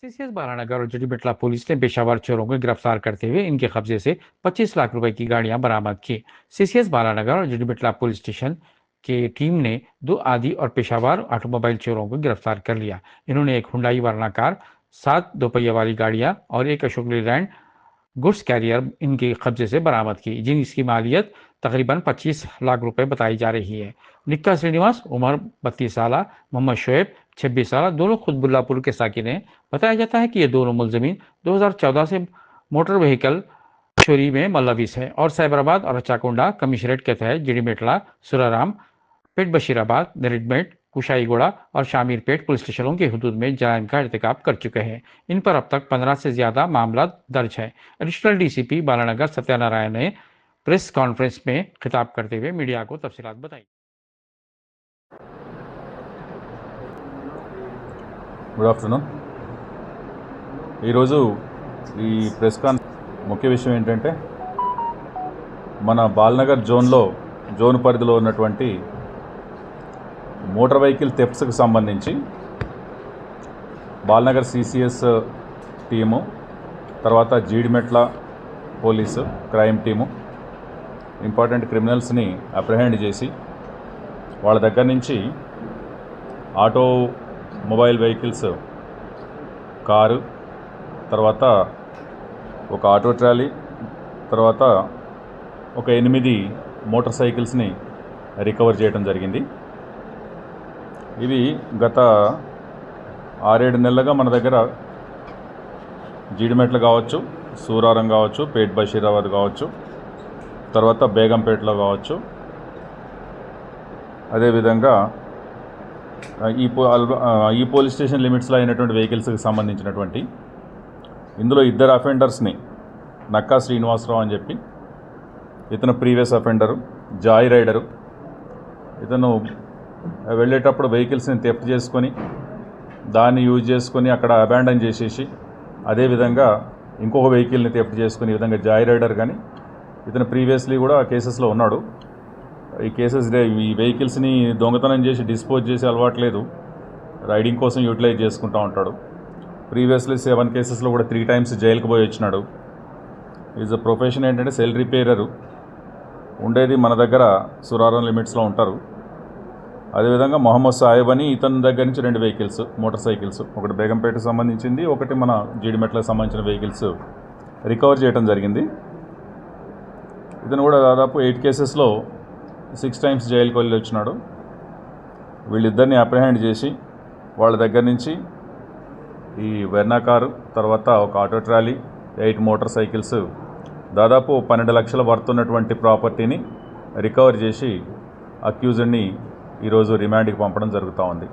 CCS Balanagar और जुड़ीबिटला police ने पेशावर चोरों को गिरफ्तार करते हुए इनके कब्जे से 25 लाख रुपए की गाड़ियां बरामद की। सीसीएस बालानगर और जुड़ीबिटला पुलिस स्टेशन की टीम ने 2 आदि और पेशावर ऑटोमोबाइल चोरों को गिरफ्तार कर लिया। इन्होंने एक हुंडई वर्ना कार, 7 दोपहिया वाली गाड़ियां और एक अशोक लीलैंड गुड्स कैरियर इनके कब्जे से बरामद की, जिसकी मालियत तकरीबन 25 लाख रुपए बताई जा रही है। निक्का श्रीनिवास उम्र 32 साल, मोहम्मद शोएब 26 साल, दोनों खुद बुल्लापुर के साकिन हैं। बताया जाता है कि ये दोनों मुलजमीन 2014 से मोटर व्हीकल चोरी में मुलविस है और साइबराबाद और चाकुंडा कमिश्नरेट के तहत जिडीमेटला, सुराराम, पेट बशीराबाद, नरिडमेट, कुशाईगोड़ा और शामीरपेट पुलिस स्टेशनों की हदूद में जराइम का इर्तिकाब कर चुके हैं। इन पर अब तक 15 से ज्यादा मामला दर्ज है। एडिशनल डीसीपी बालानगर सत्यानारायण ने प्रेस कॉन्फ्रेंस में खिताब करते हुए मीडिया को तफसीलात बताई। Good afternoon. ఈరోజు ఈ ప్రెస్ కాన్ ముఖ్య విషయం ఏంటంటే మన బాలనగర్ జోన్ పరిధిలో ఉన్నటువంటి మోటార్ వెహికల్ థెఫ్ట్స్కి సంబంధించి బాలనగర్ సిసిఎస్ టీము, తర్వాత Jeedimetla police crime team important క్రిమినల్స్ని అప్రహెండ్ చేసి వాళ్ళ దగ్గర నుంచి మొబైల్ వెహికల్స్, కారు, తర్వాత ఒక ఆటో ట్రాలీ, తర్వాత ఒక 8 మోటార్ సైకిల్స్ని రికవర్ చేయడం జరిగింది. ఇవి గత 6-7 నెలలుగా మన దగ్గర జీడిమెట్లు కావచ్చు, సూరారం కావచ్చు, పేట్ బషీరాబాద్ కావచ్చు, తర్వాత బేగంపేటలో కావచ్చు, అదేవిధంగా ఈ పోలీస్ స్టేషన్ లిమిట్స్లో అయినటువంటి వెహికల్స్కి సంబంధించినటువంటి ఇందులో 2 అఫెండర్స్ని, నక్కా శ్రీనివాసరావు అని చెప్పి ఇతను ప్రీవియస్ అఫెండరు, జాయ్ రైడరు. ఇతను వెళ్ళేటప్పుడు వెహికల్స్ని థెఫ్ట్ చేసుకొని దాన్ని యూజ్ చేసుకొని అక్కడ అబాండన్ చేసేసి అదేవిధంగా ఇంకొక వెహికల్ని థెఫ్ట్ చేసుకుని ఈ విధంగా జాయ్ రైడర్. కానీ ఇతను ప్రీవియస్లీ కూడా కేసెస్లో ఉన్నాడు. ఈ వెహికల్స్ని దొంగతనం చేసి డిస్పోజ్ చేసి అలవాట్లేదు, రైడింగ్ కోసం యూటిలైజ్ చేసుకుంటూ ఉంటాడు. ప్రీవియస్లీ 7 కేసెస్లో కూడా 3 టైమ్స్ జైలుకు పోయి వచ్చినాడు. ఈజ్ అ ప్రొఫెషన్ ఏంటంటే సెల్ రిపేరరు. ఉండేది మన దగ్గర సురారం లిమిట్స్లో ఉంటారు. అదేవిధంగా మొహమ్మద్ సాహెబ్ అని ఇతని దగ్గర నుంచి 2 వెహికల్స్, మోటార్ సైకిల్స్, ఒకటి బేగంపేటకు సంబంధించింది, ఒకటి మన జీడిమెట్లకు సంబంధించిన వెహికల్స్ రికవర్ చేయడం జరిగింది. ఇతను కూడా దాదాపు 8 కేసెస్లో 6 టైమ్స్ జైలుకి వెళ్ళి వచ్చినాడు. వీళ్ళిద్దరిని అప్రహెండ్ చేసి వాళ్ళ దగ్గర నుంచి ఈ వెర్నా కారు, తర్వాత ఒక ఆటో ట్రాలీ, 8 మోటార్ సైకిల్స్, దాదాపు 12 లక్షల వర్త్ ఉన్నటువంటి ప్రాపర్టీని రికవర్ చేసి అక్యూజ్డ్ని ఈరోజు రిమాండ్కి పంపడం జరుగుతూ ఉంది.